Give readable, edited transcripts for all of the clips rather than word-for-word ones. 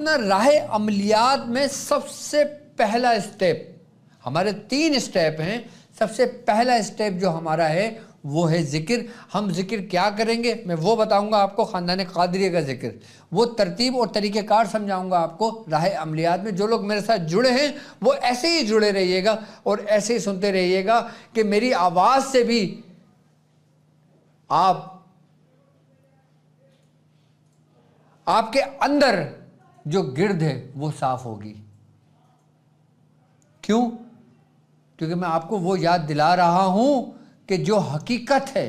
اپنا راہ عملیات میں سب سے پہلا اسٹیپ، ہمارے 3 اسٹیپ ہیں، سب سے پہلا اسٹیپ جو ہمارا ہے وہ ہے ذکر۔ ہم ذکر کیا کریں گے میں وہ بتاؤں گا آپ کو، خاندان قادریہ کا ذکر، وہ ترتیب اور طریقہ کار سمجھاؤں گا آپ کو راہ عملیات میں۔ جو لوگ میرے ساتھ جڑے ہیں وہ ایسے ہی جڑے رہیے گا اور ایسے ہی سنتے رہیے گا کہ میری آواز سے بھی آپ کے اندر جو گرد ہے وہ صاف ہوگی۔ کیوں؟ کیونکہ میں آپ کو وہ یاد دلا رہا ہوں کہ جو حقیقت ہے،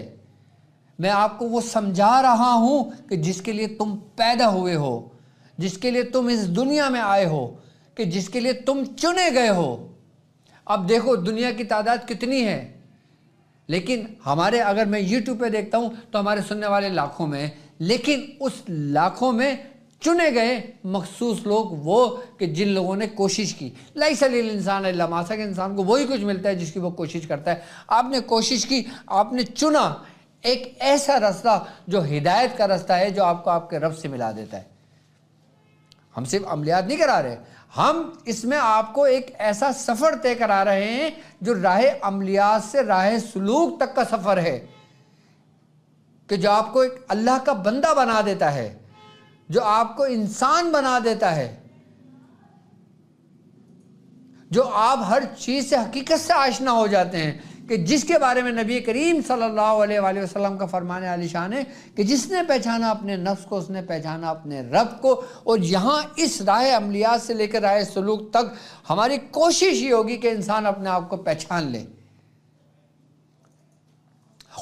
میں آپ کو وہ سمجھا رہا ہوں کہ جس کے لیے تم پیدا ہوئے ہو، جس کے لیے تم اس دنیا میں آئے ہو، کہ جس کے لیے تم چنے گئے ہو۔ اب دیکھو دنیا کی تعداد کتنی ہے، لیکن ہمارے، اگر میں یوٹیوب پہ دیکھتا ہوں تو ہمارے سننے والے لاکھوں میں، لیکن اس لاکھوں میں چنے گئے مخصوص لوگ وہ کہ جن لوگوں نے کوشش کی۔ لیس للانسان الا ما سعی، کہ انسان کو وہی کچھ ملتا ہے جس کی وہ کوشش کرتا ہے۔ آپ نے کوشش کی، آپ نے چنا ایک ایسا راستہ جو ہدایت کا راستہ ہے، جو آپ کو آپ کے رب سے ملا دیتا ہے۔ ہم صرف عملیات نہیں کرا رہے، ہم اس میں آپ کو ایک ایسا سفر طے کرا رہے ہیں جو راہ عملیات سے راہ سلوک تک کا سفر ہے، کہ جو آپ کو ایک اللہ کا بندہ بنا دیتا ہے، جو آپ کو انسان بنا دیتا ہے، جو آپ ہر چیز سے حقیقت سے آشنا ہو جاتے ہیں، کہ جس کے بارے میں نبی کریم صلی اللہ علیہ وآلہ وسلم کا فرمان عالی شان ہے کہ جس نے پہچانا اپنے نفس کو اس نے پہچانا اپنے رب کو۔ اور یہاں اس راہ عملیات سے لے کر راہ سلوک تک ہماری کوشش یہ ہوگی کہ انسان اپنے آپ کو پہچان لے،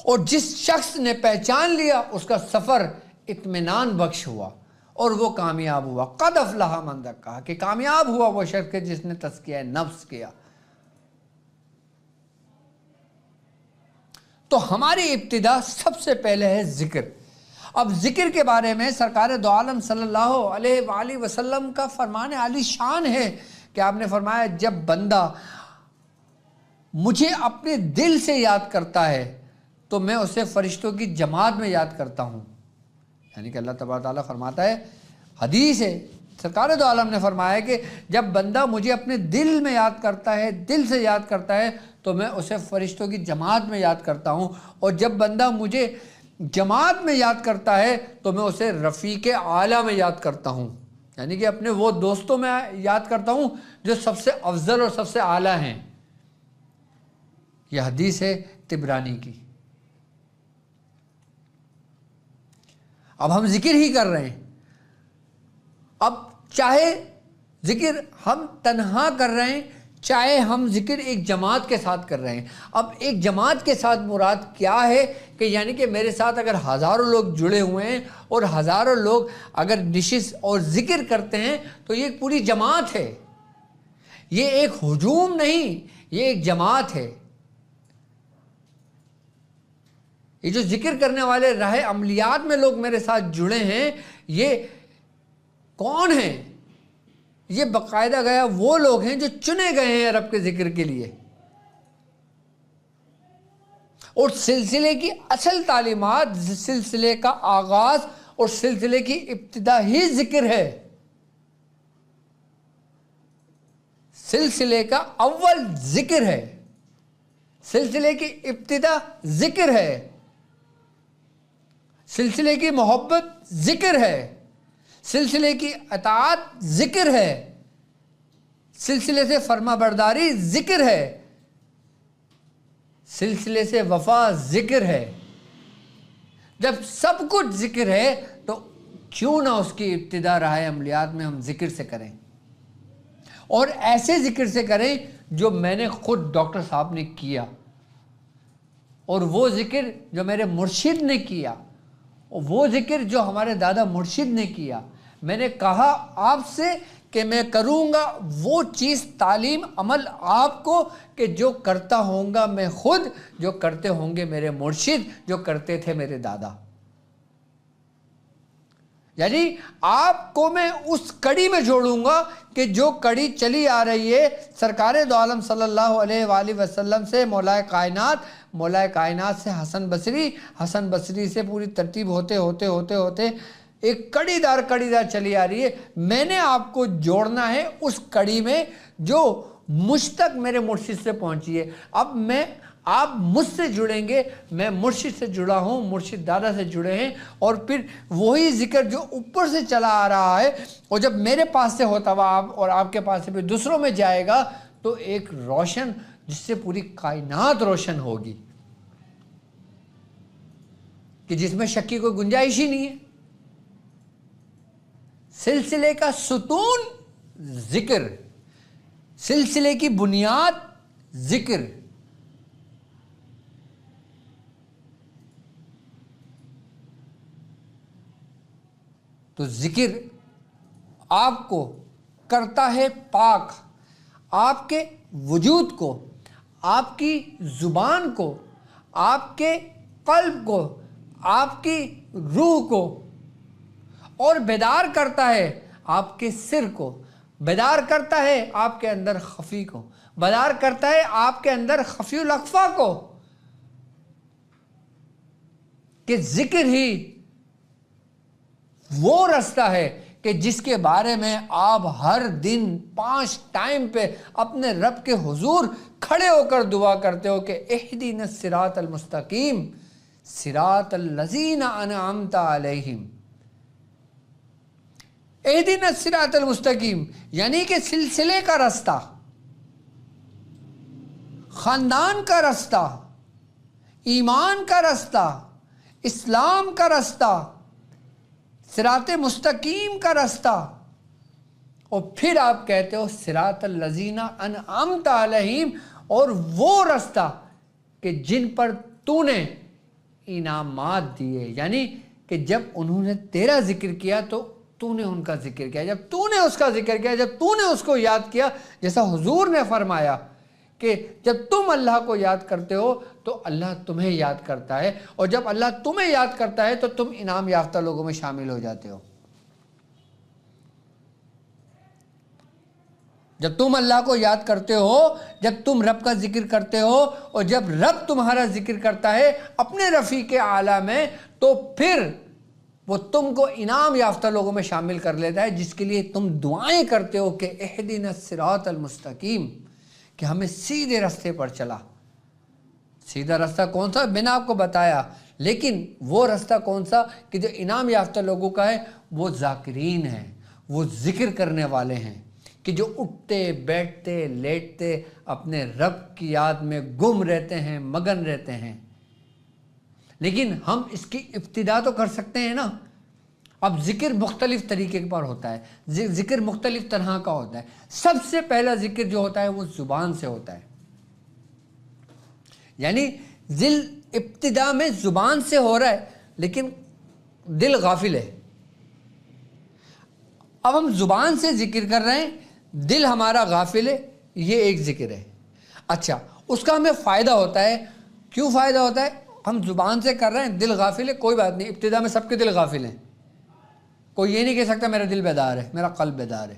اور جس شخص نے پہچان لیا اس کا سفر اطمینان بخش ہوا اور وہ کامیاب ہوا۔ قد افلح من زکاہا، کہ کامیاب ہوا وہ شخص جس نے تزکیہ نفس کیا۔ تو ہماری ابتدا سب سے پہلے ہے ذکر۔ اب ذکر کے بارے میں سرکار دو عالم صلی اللہ علیہ وآلہ وسلم کا فرمان عالی شان ہے کہ آپ نے فرمایا جب بندہ مجھے اپنے دل سے یاد کرتا ہے تو میں اسے فرشتوں کی جماعت میں یاد کرتا ہوں۔ یعنی کہ اللہ تبارک تعالیٰ فرماتا ہے، حدیث ہے، سرکار دو عالم نے فرمایا کہ جب بندہ مجھے اپنے دل میں یاد کرتا ہے، دل سے یاد کرتا ہے تو میں اسے فرشتوں کی جماعت میں یاد کرتا ہوں، اور جب بندہ مجھے جماعت میں یاد کرتا ہے تو میں اسے رفیق اعلیٰ میں یاد کرتا ہوں، یعنی کہ اپنے وہ دوستوں میں یاد کرتا ہوں جو سب سے افضل اور سب سے اعلیٰ ہیں۔ یہ حدیث ہے طبرانی کی۔ اب ہم ذکر ہی کر رہے ہیں، اب چاہے ذکر ہم تنہا کر رہے ہیں، چاہے ہم ذکر ایک جماعت کے ساتھ کر رہے ہیں۔ اب ایک جماعت کے ساتھ مراد کیا ہے کہ یعنی کہ میرے ساتھ اگر ہزاروں لوگ جڑے ہوئے ہیں اور ہزاروں لوگ اگر نشست اور ذکر کرتے ہیں تو یہ ایک پوری جماعت ہے، یہ ایک ہجوم نہیں، یہ ایک جماعت ہے۔ یہ جو ذکر کرنے والے راہ عملیات میں لوگ میرے ساتھ جڑے ہیں، یہ کون ہیں؟ یہ باقاعدہ گیا وہ لوگ ہیں جو چنے گئے ہیں رب کے ذکر کے لیے، اور سلسلے کی اصل تعلیمات، سلسلے کا آغاز اور سلسلے کی ابتدا ہی ذکر ہے۔ سلسلے کا اول ذکر ہے، سلسلے کی ابتدا ذکر ہے، سلسلے کی محبت ذکر ہے، سلسلے کی اطاعت ذکر ہے، سلسلے سے فرما برداری ذکر ہے، سلسلے سے وفا ذکر ہے۔ جب سب کچھ ذکر ہے تو کیوں نہ اس کی ابتدا راہ عملیات میں ہم ذکر سے کریں، اور ایسے ذکر سے کریں جو میں نے خود ڈاکٹر صاحب نے کیا، اور وہ ذکر جو میرے مرشد نے کیا، اور وہ ذکر جو ہمارے دادا مرشد نے کیا۔ میں نے کہا آپ سے کہ میں کروں گا وہ چیز، تعلیم عمل آپ کو کہ جو کرتا ہوں گا میں خود، جو کرتے ہوں گے میرے مرشد، جو کرتے تھے میرے دادا۔ یعنی آپ کو میں اس کڑی میں جوڑوں گا کہ جو کڑی چلی آ رہی ہے سرکار دو عالم صلی اللہ علیہ وآلہ وسلم سے مولا کائنات، مولا کائنات سے حسن بصری، حسن بصری سے پوری ترتیب ہوتے ہوتے ہوتے ہوتے ایک کڑی دار چلی آ رہی ہے. میں نے آپ کو جوڑنا ہے اس کڑی میں جو مجھ تک میرے مرشد سے پہنچی ہے. اب آپ مجھ سے جڑیں گے، میں مرشد سے جڑا ہوں، مرشد دادا سے جڑے ہیں، اور پھر وہی ذکر جو اوپر سے چلا آ رہا ہے اور جب میرے پاس سے ہوتا ہوا آپ اور آپ کے پاس سے پھر دوسروں میں جائے گا تو ایک روشن جس سے پوری کائنات روشن ہوگی، کہ جس میں شک کی کوئی گنجائش ہی نہیں ہے. سلسلے کا ستون ذکر، سلسلے کی بنیاد ذکر. تو ذکر آپ کو کرتا ہے پاک، آپ کے وجود کو، آپ کی زبان کو، آپ کے قلب کو، آپ کی روح کو، اور بیدار کرتا ہے آپ کے سر کو، بیدار کرتا ہے آپ کے اندر خفی کو، بیدار کرتا ہے آپ کے اندر خفی الاخفا کو، کہ ذکر ہی وہ رستہ ہے کہ جس کے بارے میں آپ ہر دن 5 ٹائم پہ اپنے رب کے حضور کھڑے ہو کر دعا کرتے ہو کہ اہدنا الصراط المستقیم صراط الذین انعمت علیہم. اہدنا الصراط المستقیم یعنی کہ سلسلے کا رستہ، خاندان کا رستہ، ایمان کا رستہ، اسلام کا رستہ، صراط مستقیم کا رستہ. اور پھر آپ کہتے ہو صراط الذین انعمت علیہم، اور وہ رستہ کہ جن پر تو نے انعامات دیے، یعنی کہ جب انہوں نے تیرا ذکر کیا تو تو نے ان کا ذکر کیا، جب تو نے اس کا ذکر کیا، جب تو نے اس کو یاد کیا، جیسا حضور نے فرمایا کہ جب تم اللہ کو یاد کرتے ہو تو اللہ تمہیں یاد کرتا ہے، اور جب اللہ تمہیں یاد کرتا ہے تو تم انعام یافتہ لوگوں میں شامل ہو جاتے ہو. جب تم اللہ کو یاد کرتے ہو، جب تم رب کا ذکر کرتے ہو، اور جب رب تمہارا ذکر کرتا ہے اپنے رفیق اعلیٰ میں، تو پھر وہ تم کو انعام یافتہ لوگوں میں شامل کر لیتا ہے، جس کے لیے تم دعائیں کرتے ہو کہ اہدنا الصراط المستقیم، کہ ہمیں سیدھے راستے پر چلا. سیدھا راستہ کون سا میں نے آپ کو بتایا، لیکن وہ راستہ کون سا کہ جو انعام یافتہ لوگوں کا ہے، وہ ذاکرین ہیں، وہ ذکر کرنے والے ہیں، کہ جو اٹھتے بیٹھتے لیٹتے اپنے رب کی یاد میں گم رہتے ہیں، مگن رہتے ہیں. لیکن ہم اس کی ابتدا تو کر سکتے ہیں نا. اب ذکر مختلف طریقے پر ہوتا ہے، ذکر مختلف طرح کا ہوتا ہے. سب سے پہلا ذکر جو ہوتا ہے وہ زبان سے ہوتا ہے، یعنی ابتدا میں زبان سے ہو رہا ہے لیکن دل غافل ہے. اب ہم زبان سے ذکر کر رہے ہیں، دل ہمارا غافل ہے، یہ ایک ذکر ہے. اچھا، اس کا ہمیں فائدہ ہوتا ہے. کیوں فائدہ ہوتا ہے؟ ہم زبان سے کر رہے ہیں، دل غافل ہے، کوئی بات نہیں، ابتدا میں سب کے دل غافل ہیں. کوئی یہ نہیں کہہ سکتا میرا دل بیدار ہے، میرا قلب بیدار ہے.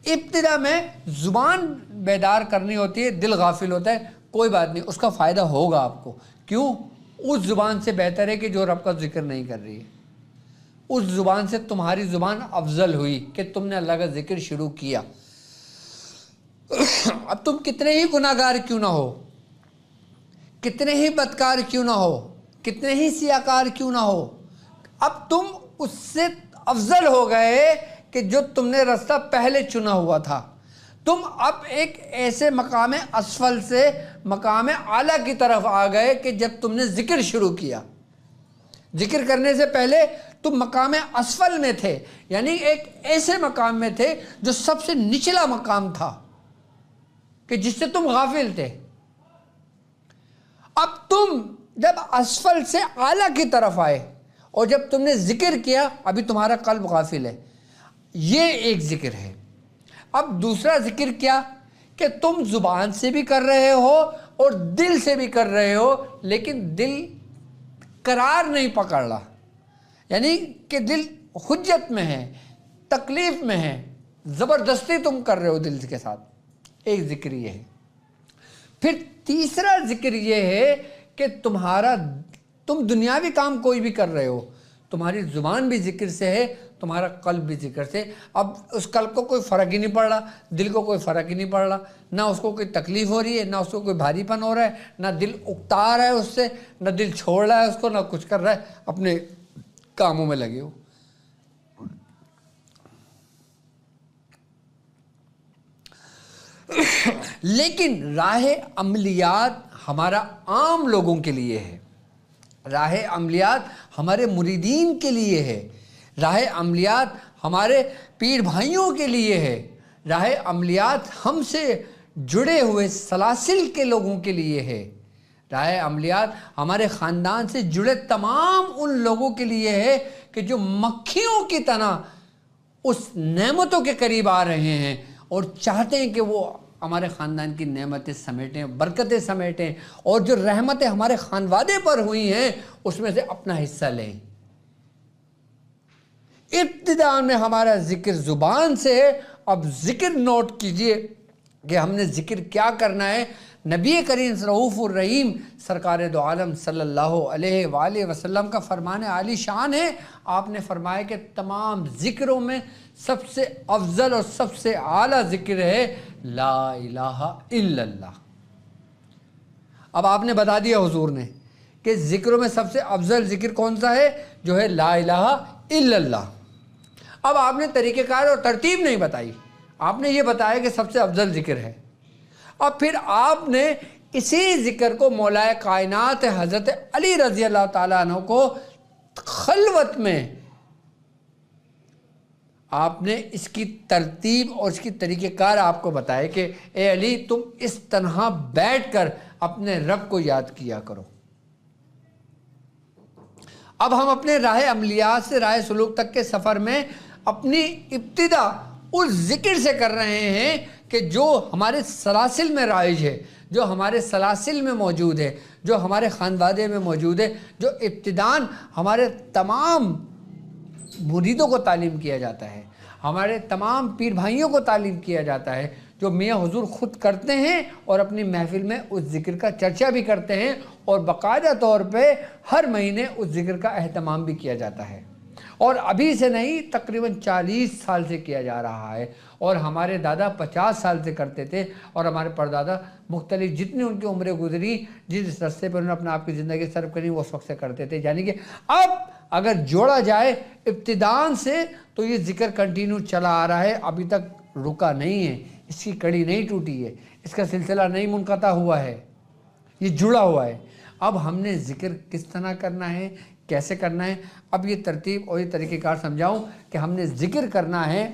ابتدا میں زبان بیدار کرنی ہوتی ہے، دل غافل ہوتا ہے، کوئی بات نہیں، اس کا فائدہ ہوگا آپ کو. کیوں؟ اس زبان سے بہتر ہے کہ جو رب کا ذکر نہیں کر رہی ہے. اس زبان سے تمہاری زبان افضل ہوئی کہ تم نے اللہ کا ذکر شروع کیا. اب تم کتنے ہی گناہگار کیوں نہ ہو، کتنے ہی بدکار کیوں نہ ہو، کتنے ہی سیاکار کیوں نہ ہو، اب تم اس سے افضل ہو گئے کہ جو تم نے راستہ پہلے چنا ہوا تھا. تم اب ایک ایسے مقام اسفل سے مقام اعلیٰ کی طرف آ گئے کہ جب تم نے ذکر شروع کیا. ذکر کرنے سے پہلے تم مقام اسفل میں تھے، یعنی ایک ایسے مقام میں تھے جو سب سے نچلا مقام تھا، کہ جس سے تم غافل تھے. اب تم جب اسفل سے اعلیٰ کی طرف آئے اور جب تم نے ذکر کیا، ابھی تمہارا قلب غافل ہے. یہ ایک ذکر ہے. اب دوسرا ذکر کیا کہ تم زبان سے بھی کر رہے ہو اور دل سے بھی کر رہے ہو، لیکن دل قرار نہیں پکڑ رہا، یعنی کہ دل حجت میں ہے، تکلیف میں ہے، زبردستی تم کر رہے ہو دل کے ساتھ. ایک ذکر یہ ہے. پھر تیسرا ذکر یہ ہے کہ تم دنیاوی کام کوئی بھی کر رہے ہو، تمہاری زبان بھی ذکر سے ہے، تمہارا قلب بھی ذکر سے۔ اب اس قلب کو کوئی فرق ہی نہیں پڑ رہا، دل کو کوئی فرق ہی نہیں پڑ رہا، نہ اس کو کوئی تکلیف ہو رہی ہے، نہ اس کو کوئی بھاری پن ہو رہا ہے، نہ دل اکتا رہا ہے اس سے، نہ دل چھوڑ رہا ہے اس کو، نہ کچھ کر رہا ہے، اپنے کاموں میں لگے ہو۔ لیکن راہ عملیات ہمارا عام لوگوں کے لیے ہے، راہ عملیات ہمارے مریدین کے لیے ہے، راہ عملیات ہمارے پیر بھائیوں کے لیے ہے، راہ عملیات ہم سے جڑے ہوئے سلاسل کے لوگوں کے لیے ہے، راہ عملیات ہمارے خاندان سے جڑے تمام ان لوگوں کے لیے ہے کہ جو مکھیوں کی طرح اس نعمتوں کے قریب آ رہے ہیں اور چاہتے ہیں کہ وہ ہمارے خاندان کی نعمتیں سمیٹیں، برکتیں سمیٹیں، اور جو رحمتیں ہمارے خانوادے پر ہوئی ہیں اس میں سے اپنا حصہ لیں۔ ابتداء میں ہمارا ذکر زبان سے ہے۔ اب ذکر نوٹ کیجئے کہ ہم نے ذکر کیا کرنا ہے۔ نبی کریم رؤوف الرحیم سرکار دو عالم صلی اللہ علیہ وآلہ وسلم کا فرمان عالی شان ہے۔ آپ نے فرمایا کہ تمام ذکروں میں سب سے افضل اور سب سے اعلیٰ ذکر ہے لا الہ الا اللہ۔ اب آپ نے بتا دیا حضور نے کہ ذکروں میں سب سے افضل ذکر کون سا ہے؟ جو ہے لا الہ الا اللہ۔ اب آپ نے طریقہ کار اور ترتیب نہیں بتائی، آپ نے یہ بتایا کہ سب سے افضل ذکر ہے۔ اب پھر آپ نے اسی ذکر کو مولا کائنات حضرت علی رضی اللہ تعالیٰ عنہ کو خلوت میں آپ نے اس کی ترتیب اور اس کی طریقہ کار آپ کو بتایا کہ اے علی تم اس طرح بیٹھ کر اپنے رب کو یاد کیا کرو۔ اب ہم اپنے راہ عملیات سے راہ سلوک تک کے سفر میں اپنی ابتدا اس ذکر سے کر رہے ہیں کہ جو ہمارے سلاسل میں رائج ہے، جو ہمارے سلاسل میں موجود ہے، جو ہمارے خانوادے میں موجود ہے، جو ابتداً ہمارے تمام مریدوں کو تعلیم کیا جاتا ہے، ہمارے تمام پیر بھائیوں کو تعلیم کیا جاتا ہے، جو میاں حضور خود کرتے ہیں اور اپنی محفل میں اس ذکر کا چرچا بھی کرتے ہیں، اور باقاعدہ طور پہ ہر مہینے اس ذکر کا اہتمام بھی کیا جاتا ہے، اور ابھی سے نہیں تقریباً 40 سال سے کیا جا رہا ہے، اور ہمارے دادا 50 سال سے کرتے تھے، اور ہمارے پردادا مختلف جتنی ان کی عمریں گزری، جس رستے پر انہوں نے اپنے آپ کی زندگی صرف کریں وہ اس وقت سے کرتے تھے۔ یعنی کہ اب اگر جوڑا جائے ابتداء سے تو یہ ذکر کنٹینیو چلا آ رہا ہے، ابھی تک رکا نہیں ہے، اس کی کڑی نہیں ٹوٹی ہے، اس کا سلسلہ نہیں منقطع ہوا ہے، یہ جڑا ہوا ہے۔ اب ہم نے ذکر کس طرح کرنا ہے، کیسے کرنا ہے، اب یہ ترتیب اور یہ طریقہ کار سمجھاؤں کہ ہم نے ذکر کرنا ہے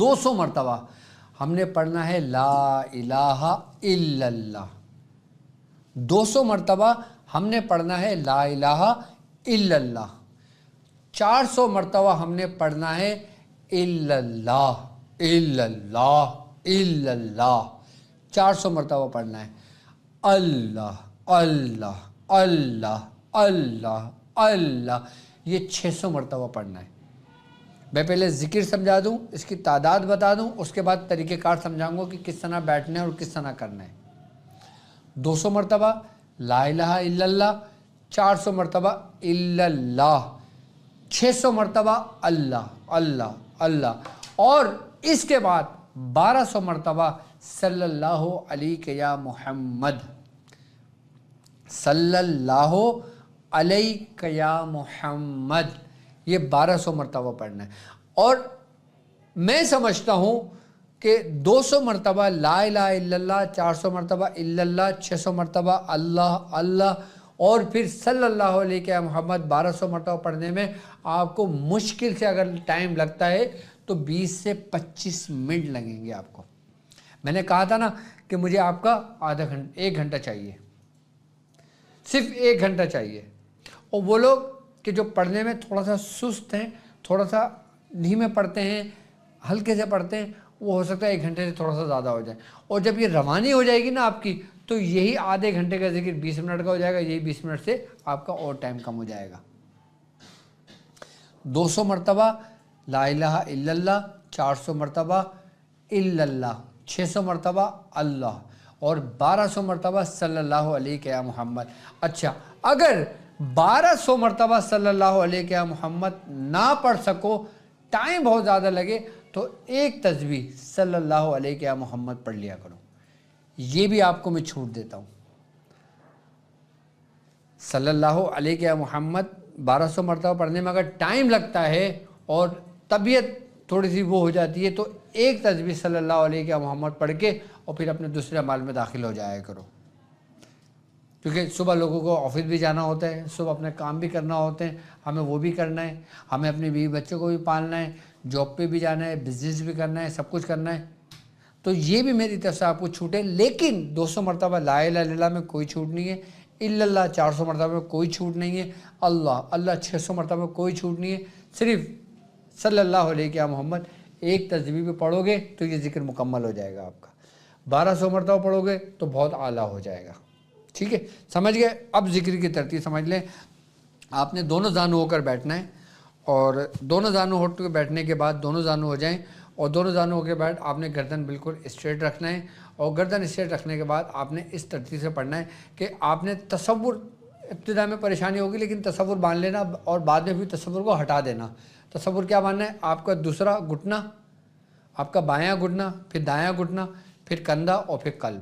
200 مرتبہ ہم نے پڑھنا ہے لا الہ الا اللہ، 200 مرتبہ ہم نے پڑھنا ہے لا الہ الا اللہ، 400 مرتبہ ہم نے پڑھنا ہے الا اللہ الا اللہ الا اللہ، 400 مرتبہ پڑھنا ہے اللہ اللہ اللہ اللہ اللہ، یہ 600 مرتبہ پڑھنا ہے۔ میں پہلے ذکر سمجھا دوں، اس کی تعداد بتا دوں، اس کے بعد طریقہ کار سمجھاؤں گا کہ کس طرح بیٹھنا ہے اور کس طرح کرنا ہے۔ 200 مرتبہ لا الہ الا اللہ، 400 مرتبہ الا اللہ، 600 مرتبہ اللہ اللہ اللہ، اور اس کے بعد 1200 مرتبہ صلی اللہ علیہ یا محمد، صلی اللہ علیہ یا محمد، یہ 1200 مرتبہ پڑھنا ہے۔ اور میں سمجھتا ہوں کہ 200 مرتبہ لا الہ الا اللہ، 400 مرتبہ الا اللہ، 600 مرتبہ اللہ اللہ، اور پھر صلی اللہ علیہ یا محمد 1200 مرتبہ پڑھنے میں آپ کو مشکل سے اگر ٹائم لگتا ہے تو 20 سے 25 منٹ لگیں گے آپ کو۔ میں نے کہا تھا نا کہ مجھے آپ کا آدھا گھنٹہ 1 گھنٹہ چاہیے، صرف 1 گھنٹہ چاہیے۔ اور وہ لوگ کہ جو پڑھنے میں تھوڑا سا سست ہیں، تھوڑا سا دھیمے پڑھتے ہیں، ہلکے سے پڑھتے ہیں، وہ ہو سکتا ہے 1 گھنٹے سے تھوڑا سا زیادہ ہو جائے، اور جب یہ روانی ہو جائے گی نا آپ کی تو یہی آدھے گھنٹے کا ذکر 20 منٹ کا ہو جائے گا، یہی 20 منٹ سے آپ کا اور ٹائم کم ہو جائے گا۔ 200 مرتبہ لا الہ الا اللہ، 400 مرتبہ الا اللہ، 600 مرتبہ اللہ، اور 1200 مرتبہ صلی اللہ علیہ یا محمد۔ اچھا، اگر 1200 مرتبہ صلی اللہ علیہ محمد نہ پڑھ سکو، ٹائم بہت زیادہ لگے، تو ایک تسبیح صلی اللہ علیہ محمد پڑھ لیا کرو۔ یہ بھی آپ کو میں چھوٹ دیتا ہوں۔ صلی اللہ علیہ محمد 1200 مرتبہ پڑھنے میں اگر ٹائم لگتا ہے اور طبیعت تھوڑی سی وہ ہو جاتی ہے، تو ایک تسبیح صلی اللہ علیہ محمد پڑھ کے اور پھر اپنے دوسرے اعمال میں داخل ہو جایا کرو، کیونکہ صبح لوگوں کو آفس بھی جانا ہوتا ہے، صبح اپنے کام بھی کرنا ہوتے ہیں، ہمیں وہ بھی کرنا ہے، ہمیں اپنے بیوی بچوں کو بھی پالنا ہے، جاب پہ بھی جانا ہے، بزنس بھی کرنا ہے، سب کچھ کرنا ہے۔ تو یہ بھی میری طرف سے آپ کو چھوٹ ہے، لیکن 200 مرتبہ لا الہ الا اللہ میں کوئی چھوٹ نہیں ہے، الا اللہ 400 مرتبہ میں کوئی چھوٹ نہیں ہے، اللہ اللہ 600 مرتبہ میں کوئی چھوٹ نہیں ہے۔ صرف صلی اللہ علیہ محمد ایک تسبیح بھی پڑھو گے تو یہ ذکر مکمل ہو جائے گا آپ کا، 1200 مرتبہ پڑھو گے تو بہت اعلیٰ ہو جائے گا۔ ٹھیک ہے، سمجھ گئے؟ اب ذکر کی ترتیب سمجھ لیں۔ آپ نے دونوں زانو ہو کر بیٹھنا ہے، اور دونوں زانو ہو کے بیٹھنے کے بعد دونوں زانو ہو جائیں، اور دونوں زانو ہو کے بعد آپ نے گردن بالکل اسٹریٹ رکھنا ہے، اور گردن اسٹریٹ رکھنے کے بعد آپ نے اس ترتیب سے پڑھنا ہے کہ آپ نے تصور، ابتدا میں پریشانی ہوگی لیکن تصور باندھ لینا، اور بعد میں بھی تصور کو ہٹا دینا۔ تصور کیا باندھنا ہے؟ آپ کا دوسرا گھٹنا، آپ کا بایاں گھٹنا، پھر دایاں گھٹنا، پھر کندھا اور پھر قلب۔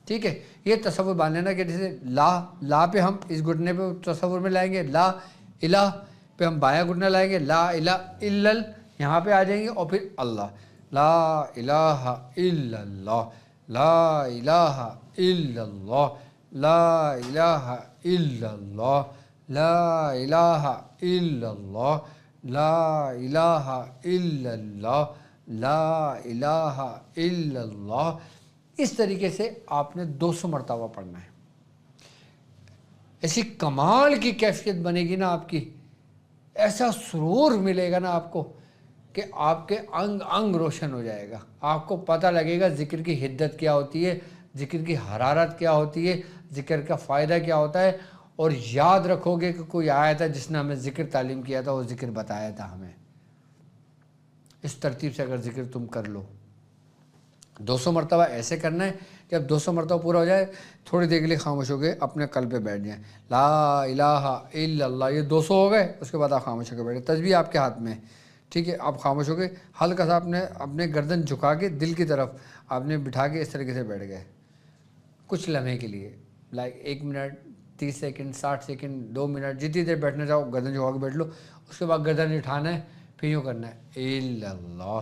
ٹھیک ہے، یہ تصور باندھ لینا کہ جیسے لا پہ ہم اس گھٹنے پہ تصور میں لائیں گے، لا الہ پہ ہم بایاں گھٹنا لائیں گے، لا الہ الا یہاں پہ آ جائیں گے، اور پھر اللہ، لا الہ الا اللہ، لا الہ الا اللہ، لا الہ الا اللہ، لا الہ الا اللہ، لا الہ الا اللہ، لا الہ الا اللہ۔ اس طریقے سے آپ نے 200 مرتبہ پڑھنا ہے۔ ایسی کمال کی کیفیت بنے گی نا آپ کی، ایسا سرور ملے گا نا آپ کو کہ آپ کے انگ انگ روشن ہو جائے گا، آپ کو پتہ لگے گا ذکر کی حدت کیا ہوتی ہے، ذکر کی حرارت کیا ہوتی ہے، ذکر کا فائدہ کیا ہوتا ہے، اور یاد رکھو گے کہ کوئی آیا تھا جس نے ہمیں ذکر تعلیم کیا تھا، وہ ذکر بتایا تھا ہمیں۔ اس ترتیب سے اگر ذکر تم کر لو، 200 مرتبہ ایسے کرنا ہے کہ اب 200 مرتبہ پورا ہو جائے، تھوڑی دیر کے لیے خاموش ہو گئے، اپنے قلب پہ بیٹھ جائیں، لا الہ الا اللہ، یہ 200 ہو گئے، اس کے بعد آپ خاموش ہو کے بیٹھے، تسبیح آپ کے ہاتھ میں، ٹھیک ہے، آپ خاموش ہو گئے، ہلکا سا آپ نے اپنے گردن جھکا کے دل کی طرف آپ نے بٹھا کے اس طریقے سے بیٹھ گئے کچھ لمحے کے لیے، like 1 minute, 30 second, 60 second, 2 minute, جتنی دیر بیٹھنا چاہو گردن جھکا کے بیٹھ لو۔ اس کے بعد گردن اٹھانا ہے، پھر یوں کرنا ہے، الا اللہ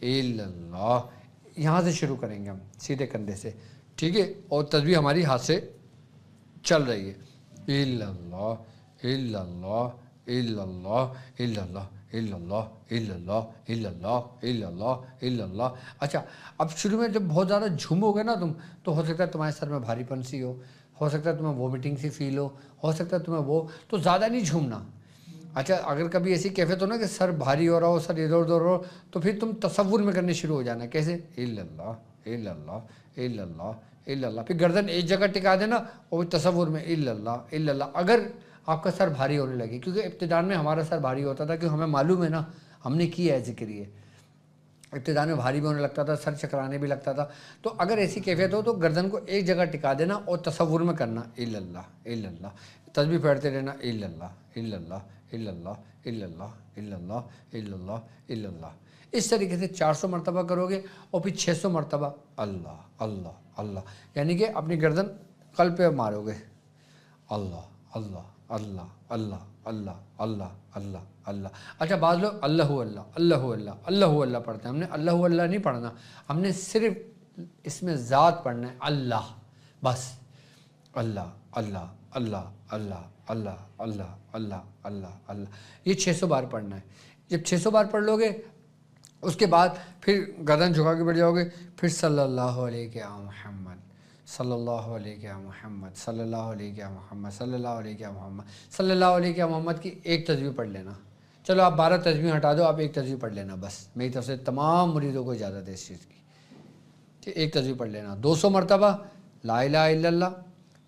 الا اللہ، یہاں سے شروع کریں گے ہم سیدھے کندھے سے، ٹھیک ہے، اور تسبیح ہماری ہاتھ سے چل رہی ہے، الا اللہ الا اللہ الا اللہ الا اللہ الا اللہ الا اللہ الا اللہ الا اللہ الا اللہ۔ اچھا، اب شروع میں جب بہت زیادہ جھومو گے نا تم، تو ہو سکتا ہے تمہارے سر میں بھاری پن سی ہو سکتا ہے تمہیں وومیٹنگ سی فیل ہو سکتا ہے تمہیں وہ، تو زیادہ نہیں جھومنا۔ اچھا، اگر کبھی ایسی کیفیت ہو نا کہ سر بھاری ہو رہا ہو، سر ادھر ادھر ہو، تو پھر تم تصور میں کرنے شروع ہو جانا، کیسے؟ الا اللہ الا اللہ الا اللہ الا اللہ، پھر گردن ایک جگہ ٹکا دینا اور تصور میں الا اللہ الا اللہ۔ اگر آپ کا سر بھاری ہونے لگے، کیونکہ ابتداء میں ہمارا سر بھاری ہوتا تھا، کیونکہ ہمیں معلوم ہے نا، ہم نے کیا ہے ذکر، یہ ابتداء میں بھاری بھی ہونے لگتا تھا، سر چکرانے بھی لگتا تھا، تو اگر ایسی کیفیت ہو تو گردن کو ایک جگہ ٹکا دینا اور تصور میں کرنا الا اللہ الا اللہ، تسبیح پڑھتے رہنا، الا اللہ الا اللہ الا اللہ الا اللہ الا اللہ الا اللہ الا اللہ۔ اس طریقے سے 400 مرتبہ کرو گے، اور پھر 600 مرتبہ اللہ اللہ اللہ، یعنی کہ اپنی گردن قلب پہ مارو گے، اللہ اللہ اللہ اللہ اللہ اللہ اللہ اللہ۔ اچھا، بعض لوگ اللہ اللہ اللہ اللہ اللہ اللہ پڑھتے ہیں، ہم نے اللہ اللہ نہیں پڑھنا، ہم نے صرف اس میں ذات پڑھنا ہے، اللہ، بس اللہ اللہ اللہ اللہ اللہ اللہ اللہ اللہ اللہ، یہ 600 بار پڑھنا ہے۔ جب 600 بار پڑھ لو گے، اس کے بعد پھر گردن جھکا کے بیٹھ جاؤ گے، پھر صلی اللہ علیہ محمد، صلی اللہ علیہ محمد، صلی اللہ علیہ محمد، صلی اللہ علیہ محمد، صلی اللہ علیہ محمد کی ایک تسبیح پڑھ لینا۔ چلو آپ 12 تسبیح ہٹا دو، آپ ایک تسبیح پڑھ لینا، بس میری طرف سے تمام مریدوں کو اجازت ہے اس چیز کی، کہ ایک تسبیح پڑھ لینا۔ 200 مرتبہ لا الہ الا اللہ،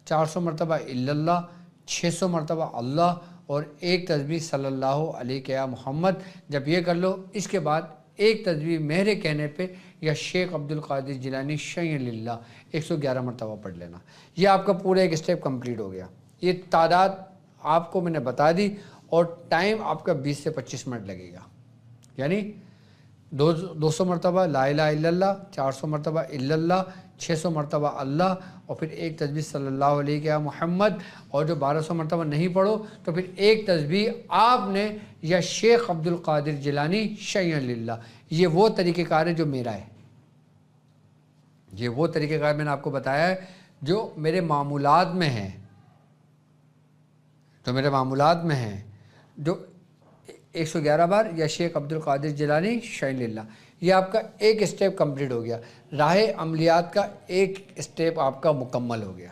400 مرتبہ الا اللہ، 600 مرتبہ اللہ، اور ایک تسبیح صلی اللہ علیہ محمد۔ جب یہ کر لو، اس کے بعد ایک تسبیح میرے کہنے پہ یا شیخ عبد القادر جیلانی شیع للہ 111 مرتبہ پڑھ لینا۔ یہ آپ کا پورا ایک اسٹیپ کمپلیٹ ہو گیا۔ یہ تعداد آپ کو میں نے بتا دی، اور ٹائم آپ کا 20 سے 25 منٹ لگے گا، یعنی 200 مرتبہ لا الہ الا اللہ، 400 مرتبہ الا اللہ، 600 مرتبہ اللہ، اور پھر ایک تسبیح صلی اللہ علیہ محمد، اور جو 1200 مرتبہ نہیں پڑھو تو پھر ایک تسبیح آپ نے یا شیخ عبد القادر جیلانی شیئا للہ۔ یہ وہ طریقہ کار ہے جو میرا ہے، یہ وہ طریقہ کار میں نے آپ کو بتایا ہے جو میرے معمولات میں ہیں، جو 111 بار یا شیخ عبد القادر جیلانی شیئا للہ۔ یہ آپ کا ایک اسٹیپ کمپلیٹ ہو گیا، راہ عملیات کا ایک اسٹیپ آپ کا مکمل ہو گیا۔